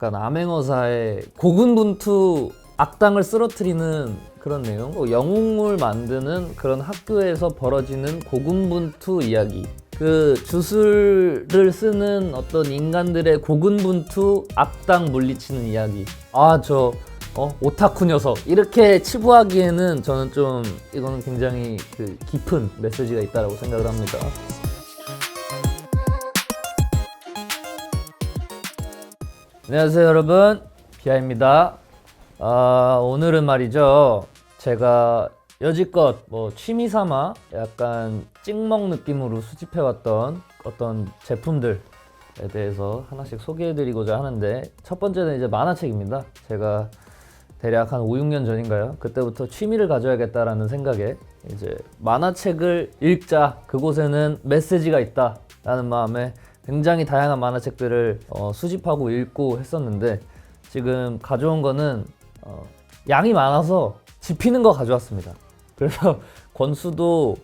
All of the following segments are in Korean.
약간 암행어사의 고군분투 악당을 쓰러뜨리는 그런 내용, 영웅을 만드는 그런 학교에서 벌어지는 고군분투 이야기. 그 주술을 쓰는 어떤 인간들의 고군분투 악당 물리치는 이야기. 오타쿠 녀석 이렇게 치부하기에는 저는 좀 이거는 굉장히 그 깊은 메시지가 있다고 생각을 합니다. 안녕하세요 여러분, 비아입니다. 오늘은 말이죠, 제가 여지껏 취미삼아 약간 찍먹 느낌으로 수집해왔던 어떤 제품들에 대해서 하나씩 소개해드리고자 하는데, 첫 번째는 이제 만화책입니다. 제가 대략 한 5, 6년 전인가요? 그때부터 취미를 가져야겠다라는 생각에 이제 만화책을 읽자, 그곳에는 메시지가 있다 라는 마음에 굉장히 다양한 만화책들을 수집하고 읽고 했었는데, 지금 가져온 거는 양이 많아서 집히는 거 가져왔습니다. 그래서 권수도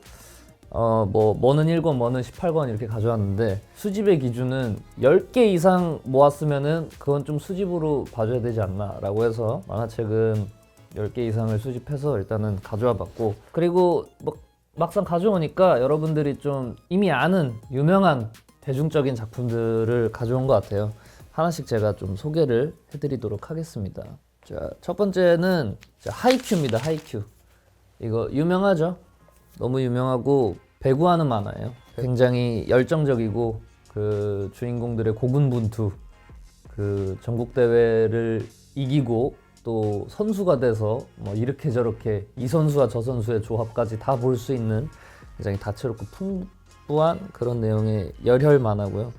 뭐는 1권, 뭐는 18권 이렇게 가져왔는데, 수집의 기준은 10개 이상 모았으면은 그건 좀 수집으로 봐줘야 되지 않나 라고 해서 만화책은 10개 이상을 수집해서 일단은 가져와 봤고, 그리고 막상 가져오니까 여러분들이 좀 이미 아는 유명한 대중적인 작품들을 가져온 것 같아요. 하나씩 제가 좀 소개를 해드리도록 하겠습니다. 자, 첫 번째는 하이큐입니다. 하이큐. 이거 유명하죠? 너무 유명하고 배구하는 만화예요. 굉장히 열정적이고 그 주인공들의 고군분투, 그 전국 대회를 이기고 또 선수가 돼서 이렇게 저렇게 이 선수와 저 선수의 조합까지 다 볼 수 있는 굉장히 다채롭고 풍부한 그런 내용의 열혈 만화고요.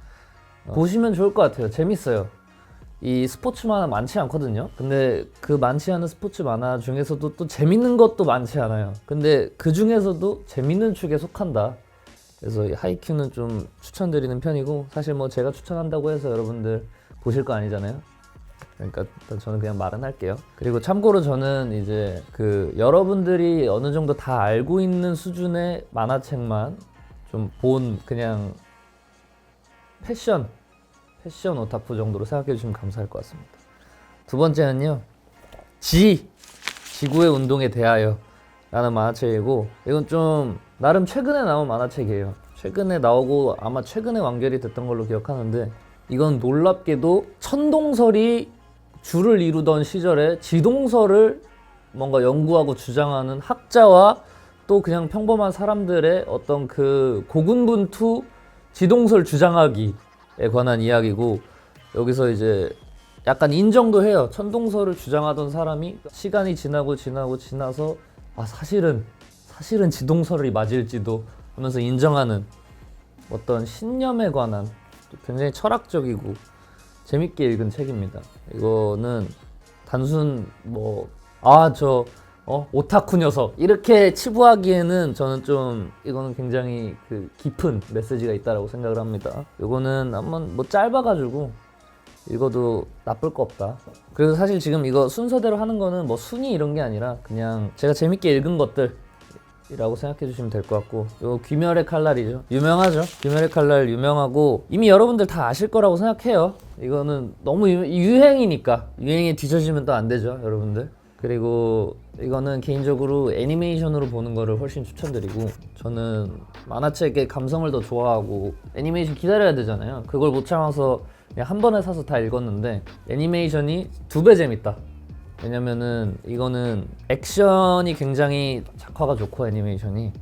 보시면 좋을 것 같아요. 재밌어요. 이 스포츠 만화 많지 않거든요. 근데 그 많지 않은 스포츠 만화 중에서도 또 재밌는 것도 많지 않아요. 근데 그 중에서도 재밌는 축에 속한다. 그래서 이 하이큐는 좀 추천드리는 편이고, 사실 제가 추천한다고 해서 여러분들 보실 거 아니잖아요. 그러니까 일단 저는 그냥 말은 할게요. 그리고 참고로 저는 이제 그 여러분들이 어느 정도 다 알고 있는 수준의 만화책만 좀 본 그냥 패션 오타쿠 정도로 생각해 주시면 감사할 것 같습니다. 두 번째는요, 지구의 운동에 대하여 라는 만화책이고, 이건 좀 나름 최근에 나온 만화책이에요. 최근에 나오고 아마 최근에 완결이 됐던 걸로 기억하는데, 이건 놀랍게도 천동설이 주를 이루던 시절에 지동설을 뭔가 연구하고 주장하는 학자와 또 그냥 평범한 사람들의 어떤 그 고군분투 지동설 주장하기에 관한 이야기고, 여기서 이제 약간 인정도 해요. 천동설을 주장하던 사람이 시간이 지나서 사실은 지동설이 맞을지도 하면서 인정하는 어떤 신념에 관한 굉장히 철학적이고 재밌게 읽은 책입니다. 이거는 단순 오타쿠 녀석 이렇게 치부하기에는 저는 좀 이거는 굉장히 그 깊은 메시지가 있다고 생각을 합니다. 이거는 한번 짧아가지고 읽어도 나쁠 거 없다. 그래서 사실 지금 이거 순서대로 하는 거는 순위 이런 게 아니라 그냥 제가 재밌게 읽은 것들이라고 생각해 주시면 될 것 같고, 이거 귀멸의 칼날이죠. 유명하죠. 귀멸의 칼날 유명하고 이미 여러분들 다 아실 거라고 생각해요. 이거는 너무 유행이니까, 유행에 뒤처지면 또 안 되죠, 여러분들. 그리고 이거는 개인적으로 애니메이션으로 보는 거를 훨씬 추천드리고, 저는 만화책의 감성을 더 좋아하고 애니메이션 기다려야 되잖아요. 그걸 못 참아서 그냥 한 번에 사서 다 읽었는데, 애니메이션이 2배 재밌다. 왜냐면은 이거는 액션이 굉장히 작화가 좋고, 애니메이션이.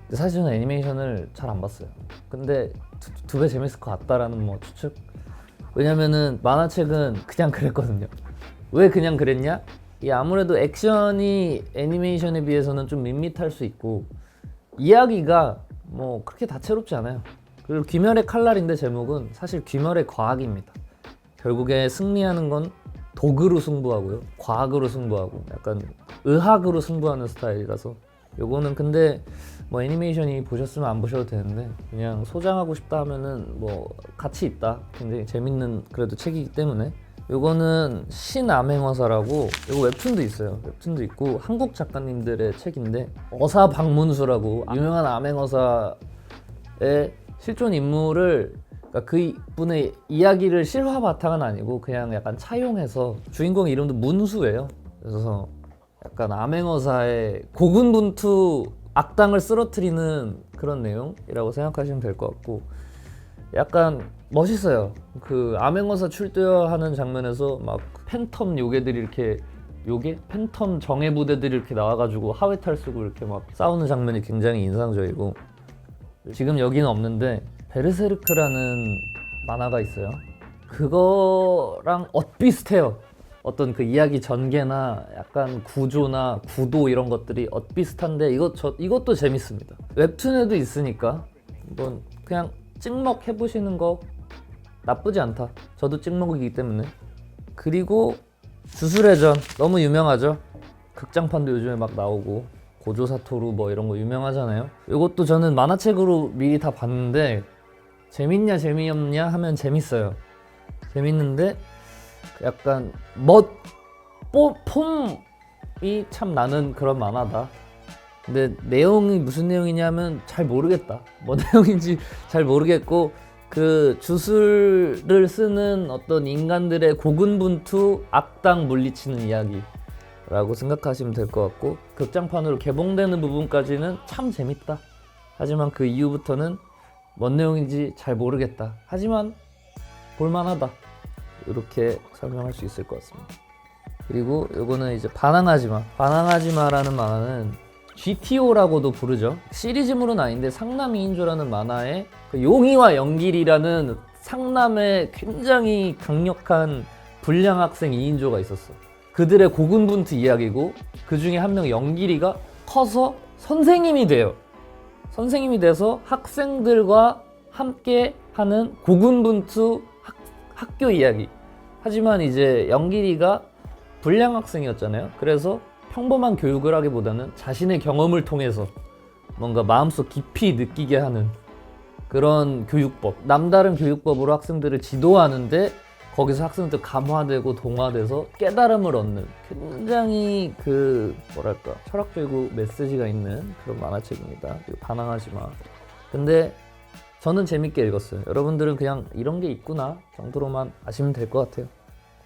근데 사실 저는 애니메이션을 잘 안 봤어요. 근데 2배 재밌을 것 같다라는 추측? 왜냐면은 만화책은 그냥 그랬거든요. 왜 그냥 그랬냐? 아무래도 액션이 애니메이션에 비해서는 좀 밋밋할 수 있고, 이야기가 그렇게 다채롭지 않아요. 그리고 귀멸의 칼날인데 제목은 사실 귀멸의 과학입니다. 결국에 승리하는 건 도구로 승부하고요, 과학으로 승부하고 약간 의학으로 승부하는 스타일이라서, 요거는 근데 애니메이션이 보셨으면 안 보셔도 되는데, 그냥 소장하고 싶다 하면은 가치 있다. 굉장히 재밌는 그래도 책이기 때문에. 요거는 신암행어사라고, 요거 웹툰도 있어요. 웹툰도 있고 한국 작가님들의 책인데, 어사박문수라고 유명한 암행어사의 실존 인물을 그러니까 그분의 이야기를 실화 바탕은 아니고 그냥 약간 차용해서 주인공 이름도 문수예요. 그래서 약간 암행어사의 고군분투 악당을 쓰러뜨리는 그런 내용이라고 생각하시면 될 것 같고 약간 멋있어요. 그 암행어사 출두하는 장면에서 막 팬텀 요괴들이 이렇게 팬텀 정예 부대들이 이렇게 나와가지고 하회탈 쓰고 이렇게 막 싸우는 장면이 굉장히 인상적이고 지금 여기는 없는데 베르세르크라는 만화가 있어요. 그거랑 엇비슷해요. 어떤 그 이야기 전개나 약간 구조나 구도 이런 것들이 엇비슷한데 이것도 재밌습니다. 웹툰에도 있으니까 한번 그냥 찍먹 해보시는 거 나쁘지 않다. 저도 찍먹이기 때문에. 그리고 주술의 전 너무 유명하죠. 극장판도 요즘에 막 나오고 고조사토루 뭐 이런 거 유명하잖아요. 이것도 저는 만화책으로 미리 다 봤는데 재밌냐 재미없냐 하면 재밌어요. 재밌는데 약간 폼이 참 나는 그런 만화다. 근데 내용이 무슨 내용이냐면 잘 모르겠다. 뭐 내용인지 잘 모르겠고 그 주술을 쓰는 어떤 인간들의 고군분투 악당 물리치는 이야기라고 생각하시면 될 것 같고 극장판으로 개봉되는 부분까지는 참 재밌다. 하지만 그 이후부터는 뭔 내용인지 잘 모르겠다. 하지만 볼만하다. 이렇게 설명할 수 있을 것 같습니다. 그리고 요거는 이제 반항하지마라는 만화는 GTO라고도 부르죠. 시리즈물은 아닌데 상남 2인조라는 만화에 그 용이와 영길이라는 상남의 굉장히 강력한 불량 학생 2인조가 있었어. 그들의 고군분투 이야기고 그 중에 한 명 영길이가 커서 선생님이 돼요. 선생님이 돼서 학생들과 함께 하는 고군분투 학교 이야기. 하지만 이제 영길이가 불량 학생이었잖아요. 그래서 평범한 교육을 하기보다는 자신의 경험을 통해서 뭔가 마음속 깊이 느끼게 하는 그런 교육법, 남다른 교육법으로 학생들을 지도하는데 거기서 학생들 감화되고 동화돼서 깨달음을 얻는 굉장히 그 뭐랄까 철학적이고 메시지가 있는 그런 만화책입니다. 반항하지 마. 근데 저는 재밌게 읽었어요. 여러분들은 그냥 이런 게 있구나 정도로만 아시면 될 것 같아요.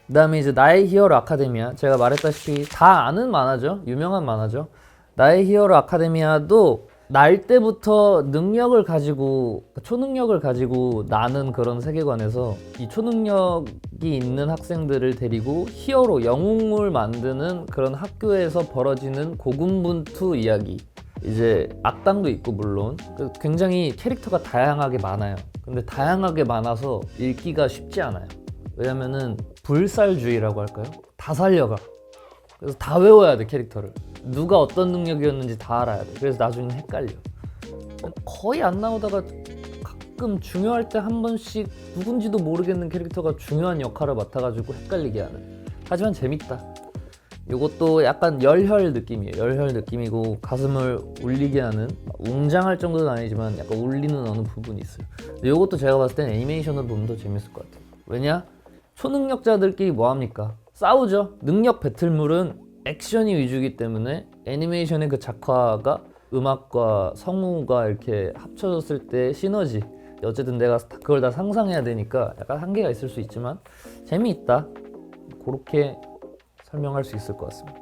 그 다음에 이제 나의 히어로 아카데미아. 제가 말했다시피 다 아는 만화죠. 유명한 만화죠. 나의 히어로 아카데미아도 날 때부터 능력을 가지고 초능력을 가지고 나는 그런 세계관에서 이 초능력이 있는 학생들을 데리고 히어로 영웅을 만드는 그런 학교에서 벌어지는 고군분투 이야기. 이제 악당도 있고 물론 굉장히 캐릭터가 다양하게 많아요. 근데 다양하게 많아서 읽기가 쉽지 않아요. 왜냐면은 불살주의라고 할까요? 다 살려가. 그래서 다 외워야 돼 캐릭터를. 누가 어떤 능력이었는지 다 알아야 돼. 그래서 나중에 헷갈려. 거의 안 나오다가 가끔 중요할 때 한 번씩 누군지도 모르겠는 캐릭터가 중요한 역할을 맡아가지고 헷갈리게 하는. 하지만 재밌다. 이것도 약간 열혈 느낌이에요. 열혈 느낌이고 가슴을 울리게 하는, 웅장할 정도는 아니지만 약간 울리는 어느 부분이 있어요. 근데 이것도 제가 봤을 땐 애니메이션으로 보면 더 재밌을 것 같아요. 왜냐? 초능력자들끼리 뭐합니까? 싸우죠. 능력 배틀물은 액션이 위주이기 때문에 애니메이션의 그 작화가 음악과 성우가 이렇게 합쳐졌을 때 시너지, 어쨌든 내가 그걸 다 상상해야 되니까 약간 한계가 있을 수 있지만 재미있다. 그렇게 설명할 수 있을 것 같습니다.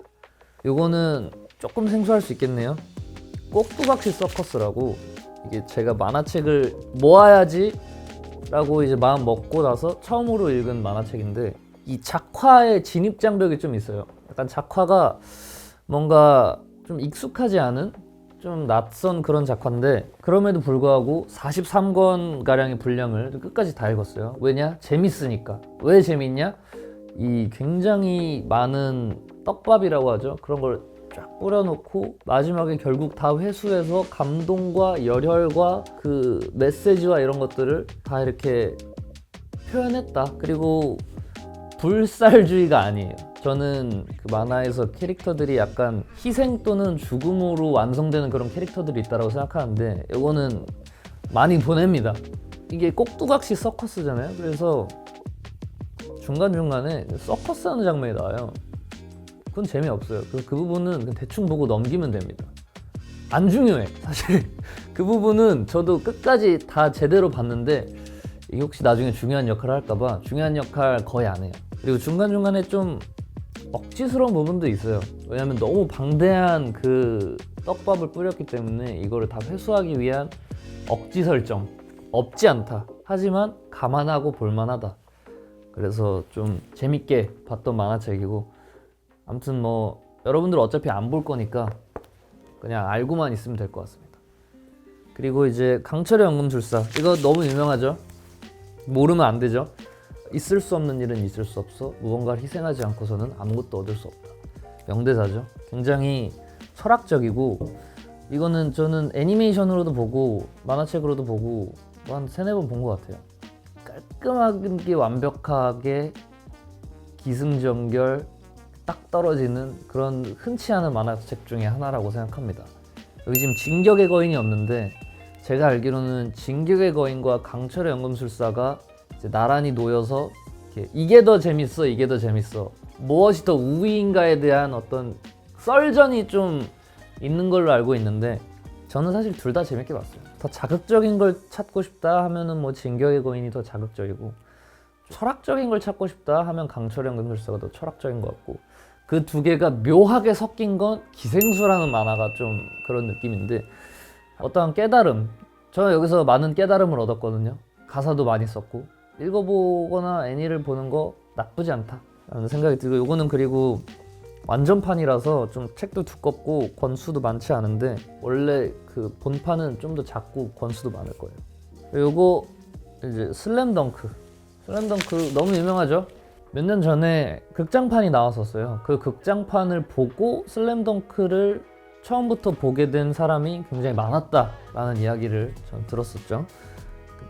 요거는 조금 생소할 수 있겠네요. 꼭두각시 서커스라고, 이게 제가 만화책을 모아야지 라고 이제 마음 먹고 나서 처음으로 읽은 만화책인데, 이 작화의 진입 장벽이 좀 있어요. 약간 작화가 뭔가 좀 익숙하지 않은, 좀 낯선 그런 작화인데, 그럼에도 불구하고 43권 가량의 분량을 끝까지 다 읽었어요. 왜냐? 재밌으니까. 왜 재밌냐? 이 굉장히 많은 떡밥이라고 하죠. 그런 걸 쫙 뿌려놓고 마지막에 결국 다 회수해서 감동과 열혈과 그 메시지와 이런 것들을 다 이렇게 표현했다. 그리고 불살주의가 아니에요. 저는 그 만화에서 캐릭터들이 약간 희생 또는 죽음으로 완성되는 그런 캐릭터들이 있다고 생각하는데, 이거는 많이 보냅니다. 이게 꼭두각시 서커스잖아요. 그래서 중간중간에 서커스 하는 장면이 나와요. 그건 재미없어요. 그 부분은 대충 보고 넘기면 됩니다. 안 중요해 사실. 그 부분은 저도 끝까지 다 제대로 봤는데 이게 혹시 나중에 중요한 역할을 할까봐 중요한 역할 거의 안 해요. 그리고 중간중간에 좀 억지스러운 부분도 있어요. 왜냐면 너무 방대한 그 떡밥을 뿌렸기 때문에 이거를 다 회수하기 위한 억지 설정. 없지 않다. 하지만 감안하고 볼만하다. 그래서 좀 재밌게 봤던 만화책이고, 아무튼 뭐 여러분들 어차피 안 볼 거니까 그냥 알고만 있으면 될 것 같습니다. 그리고 이제 강철의 연금술사, 이거 너무 유명하죠? 모르면 안 되죠? 있을 수 없는 일은 있을 수 없어. 무언가를 희생하지 않고서는 아무것도 얻을 수 없다. 명대사죠. 굉장히 철학적이고, 이거는 저는 애니메이션으로도 보고 만화책으로도 보고 뭐 한 3-4번 본 것 같아요. 깔끔하게 완벽하게 기승전결 딱 떨어지는 그런 흔치 않은 만화책 중에 하나라고 생각합니다. 여기 지금 진격의 거인이 없는데, 제가 알기로는 진격의 거인과 강철의 연금술사가 이제 나란히 놓여서 이게 더 재밌어, 이게 더 재밌어, 무엇이 더 우위인가에 대한 어떤 썰전이 좀 있는 걸로 알고 있는데, 저는 사실 둘 다 재밌게 봤어요. 더 자극적인 걸 찾고 싶다 하면은 뭐 진격의 거인이 더 자극적이고, 철학적인 걸 찾고 싶다 하면 강철의 연금술사가 더 철학적인 것 같고, 그 두 개가 묘하게 섞인 건 기생수라는 만화가 좀 그런 느낌인데, 어떠한 깨달음, 저는 여기서 많은 깨달음을 얻었거든요. 가사도 많이 썼고, 읽어보거나 애니를 보는 거 나쁘지 않다 라는 생각이 들고, 요거는 그리고 완전판이라서 좀 책도 두껍고 권수도 많지 않은데, 원래 그 본판은 좀 더 작고 권수도 많을 거예요. 요거 이제 슬램덩크 너무 유명하죠? 몇 년 전에 극장판이 나왔었어요. 그 극장판을 보고 슬램덩크를 처음부터 보게 된 사람이 굉장히 많았다라는 이야기를 전 들었었죠.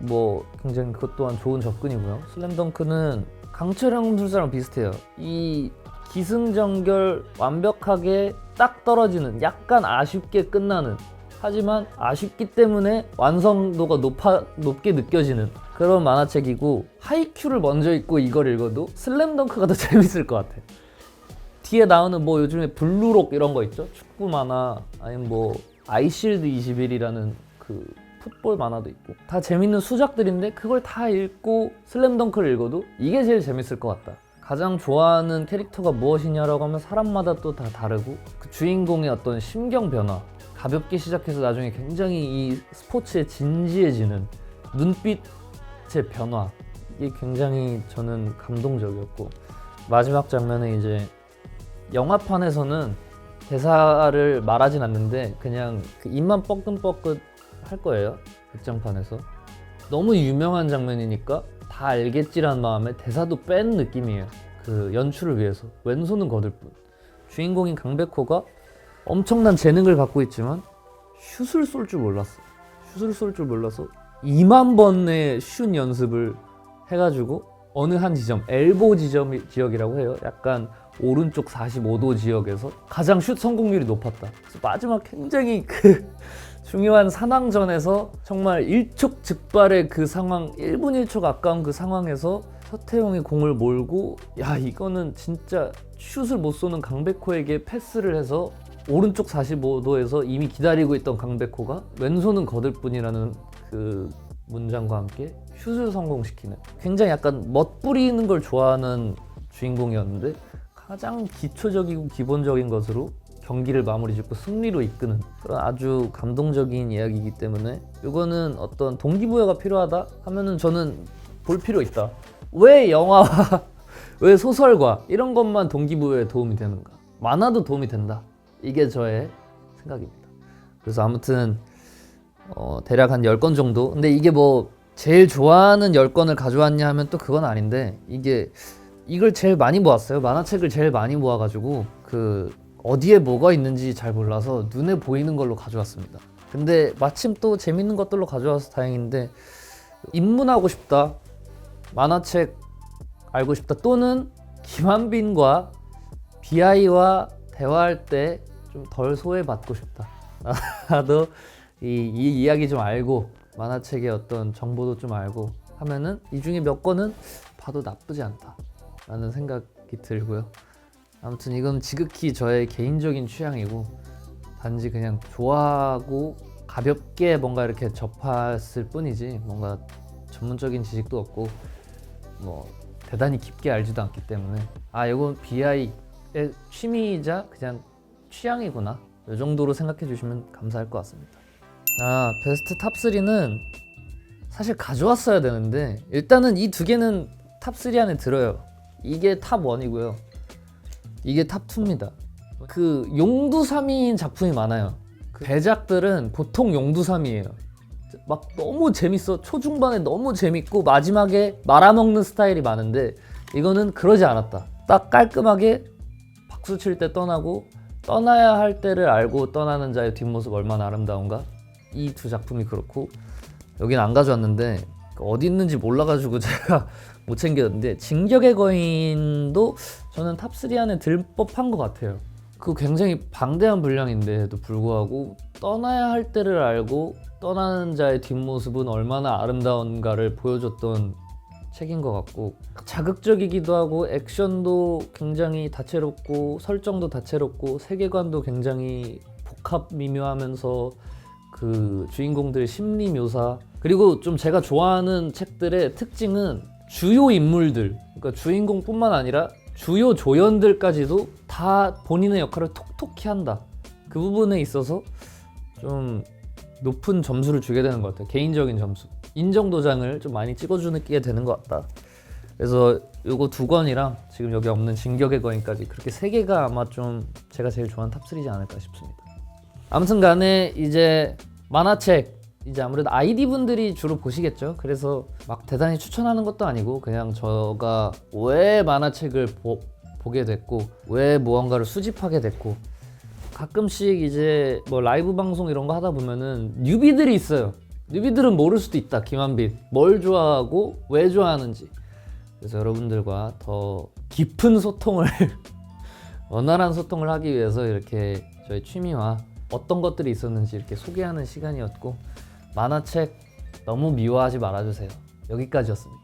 뭐 굉장히 그것 또한 좋은 접근이고요. 슬램덩크는 강철의 연금술사랑 비슷해요. 이 기승전결 완벽하게 딱 떨어지는, 약간 아쉽게 끝나는, 하지만 아쉽기 때문에 완성도가 높게 느껴지는 그런 만화책이고, 하이큐를 먼저 읽고 이걸 읽어도 슬램덩크가 더 재밌을 것 같아. 뒤에 나오는 뭐 요즘에 블루록 이런 거 있죠? 축구 만화, 아니면 뭐 아이실드 21이라는 그 풋볼 만화도 있고, 다 재밌는 수작들인데 그걸 다 읽고 슬램덩크를 읽어도 이게 제일 재밌을 것 같다. 가장 좋아하는 캐릭터가 무엇이냐라고 하면 사람마다 또 다 다르고, 그 주인공의 어떤 심경 변화, 가볍게 시작해서 나중에 굉장히 이 스포츠에 진지해지는 눈빛의 변화, 이게 굉장히 저는 감동적이었고, 마지막 장면에 이제 영화판에서는 대사를 말하진 않는데 그냥 그 입만 뻐끔뻐끔 할 거예요. 극장판에서 너무 유명한 장면이니까 다 알겠지라는 마음에 대사도 뺀 느낌이에요. 그 연출을 위해서. 왼손은 거들 뿐. 주인공인 강백호가 엄청난 재능을 갖고 있지만 슛을 쏠 줄 몰랐어. 슛을 쏠 줄 몰라서 2만 번의 슛 연습을 해가지고 어느 한 지점, 엘보 지역이라고 해요. 약간 오른쪽 45도 지역에서 가장 슛 성공률이 높았다. 그래서 마지막 굉장히 그 중요한 산왕전에서 정말 일촉즉발의 그 상황, 1분 1초 가까운 그 상황에서 서태웅이 공을 몰고, 야 이거는 진짜 슛을 못 쏘는 강백호에게 패스를 해서 오른쪽 45도에서 이미 기다리고 있던 강백호가 왼손은 거들 뿐이라는 그 문장과 함께 슛을 성공시키는, 굉장히 약간 멋부리는 걸 좋아하는 주인공이었는데 가장 기초적이고 기본적인 것으로 경기를 마무리 짓고 승리로 이끄는 그런 아주 감동적인 이야기이기 때문에, 이거는 어떤 동기부여가 필요하다 하면은 저는 볼 필요 있다. 왜 영화와 왜 소설과 이런 것만 동기부여에 도움이 되는가? 만화도 도움이 된다. 이게 저의 생각입니다. 그래서 아무튼 대략 한 10권 정도. 근데 이게 뭐 제일 좋아하는 10권을 가져왔냐 하면 또 그건 아닌데, 이걸 제일 많이 모았어요. 만화책을 제일 많이 모아가지고 그 어디에 뭐가 있는지 잘 몰라서 눈에 보이는 걸로 가져왔습니다. 근데 마침 또 재밌는 것들로 가져와서 다행인데, 입문하고 싶다, 만화책 알고 싶다, 또는 김한빈과 비아이와 대화할 때 좀 덜 소외받고 싶다, 나도 이 이야기 좀 알고 만화책의 어떤 정보도 좀 알고 하면은 이 중에 몇 권은 봐도 나쁘지 않다 라는 생각이 들고요. 아무튼 이건 지극히 저의 개인적인 취향이고, 단지 그냥 좋아하고 가볍게 뭔가 이렇게 접했을 뿐이지 뭔가 전문적인 지식도 없고 뭐 대단히 깊게 알지도 않기 때문에 이건 BI의 취미이자 그냥 취향이구나 이 정도로 생각해 주시면 감사할 것 같습니다. 베스트 탑3는 사실 가져왔어야 되는데 일단은 이 두 개는 탑3 안에 들어요. 이게 탑1이고요. 이게 탑2입니다. 그 용두사미인 작품이 많아요. 그 대작들은 보통 용두사미예요. 막 너무 재밌어. 초중반에 너무 재밌고 마지막에 말아먹는 스타일이 많은데 이거는 그러지 않았다. 딱 깔끔하게 박수 칠 때 떠나고 떠나야 할 때를 알고 떠나는 자의 뒷모습 얼마나 아름다운가. 이 두 작품이 그렇고 여긴 안 가져왔는데 어디 있는지 몰라가지고 제가 못 챙겼는데 진격의 거인도 저는 탑3 안에 들 법한 것 같아요. 그 굉장히 방대한 분량인데도 불구하고 떠나야 할 때를 알고 떠나는 자의 뒷모습은 얼마나 아름다운가를 보여줬던 책인 것 같고 자극적이기도 하고 액션도 굉장히 다채롭고 설정도 다채롭고 세계관도 굉장히 복합 미묘하면서 그 주인공들의 심리 묘사 그리고 좀 제가 좋아하는 책들의 특징은 주요 인물들 그러니까 주인공뿐만 아니라 주요 조연들까지도 다 본인의 역할을 톡톡히 한다. 그 부분에 있어서 좀 높은 점수를 주게 되는 것 같아요. 개인적인 점수. 인정도장을 좀 많이 찍어주게 되는 것 같다. 그래서 요거 두 권이랑 지금 여기 없는 진격의 거인까지 그렇게 세 개가 아마 좀 제가 제일 좋아하는 탑3지 않을까 싶습니다. 아무튼 간에 이제 만화책 이제 아무래도 아이디 분들이 주로 보시겠죠. 그래서 막 대단히 추천하는 것도 아니고 그냥 제가 왜 만화책을 보게 됐고 왜 무언가를 수집하게 됐고 가끔씩 이제 뭐 라이브 방송 이런 거 하다 보면은 뉴비들이 있어요. 뉴비들은 모를 수도 있다. 김한빈 뭘 좋아하고 왜 좋아하는지. 그래서 여러분들과 더 깊은 소통을 원활한 소통을 하기 위해서 이렇게 저희 취미와 어떤 것들이 있었는지 이렇게 소개하는 시간이었고 만화책 너무 미워하지 말아주세요. 여기까지였습니다.